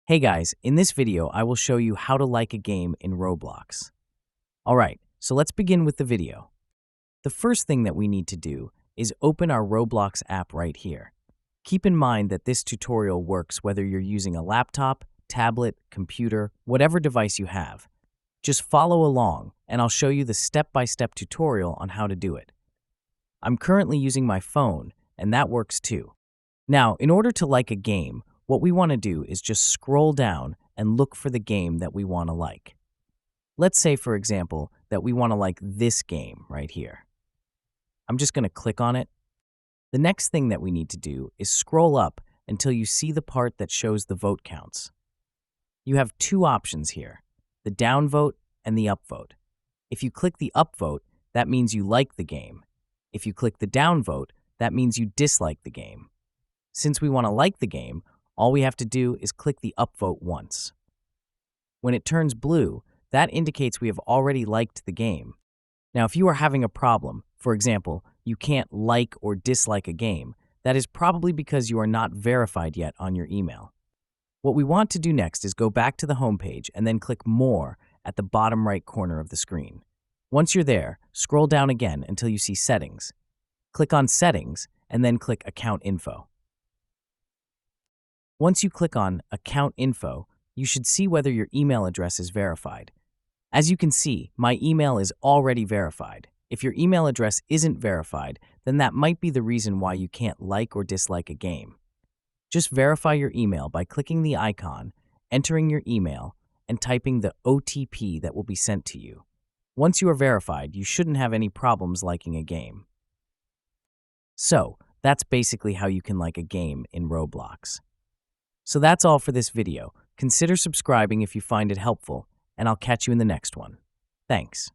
Hey guys, in this video I will show you how to like a game in Roblox. Alright, so let's begin with the video. The first thing that we need to do is open our Roblox app right here. Keep in mind that this tutorial works whether you're using a laptop, tablet, computer, whatever device you have. Just follow along and I'll show you the step-by-step tutorial on how to do it. I'm currently using my phone and that works too. Now, in order to like a game, what we want to do is just scroll down and look for the game that we want to like. Let's say, for example, that we want to like this game right here. I'm just going to click on it. The next thing that we need to do is scroll up until you see the part that shows the vote counts. You have two options here, the down vote and the up vote. If you click the up vote, that means you like the game. If you click the down vote, that means you dislike the game. Since we want to like the game, all we have to do is click the upvote once. When it turns blue, that indicates we have already liked the game. Now, if you are having a problem, for example, you can't like or dislike a game, that is probably because you are not verified yet on your email. What we want to do next is go back to the home page and then click More at the bottom right corner of the screen. Once you're there, scroll down again until you see Settings. Click on Settings and then click Account Info. Once you click on Account Info, you should see whether your email address is verified. As you can see, my email is already verified. If your email address isn't verified, then that might be the reason why you can't like or dislike a game. Just verify your email by clicking the icon, entering your email, and typing the OTP that will be sent to you. Once you are verified, you shouldn't have any problems liking a game. So, that's basically how you can like a game in Roblox. So that's all for this video. Consider subscribing if you find it helpful, and I'll catch you in the next one. Thanks.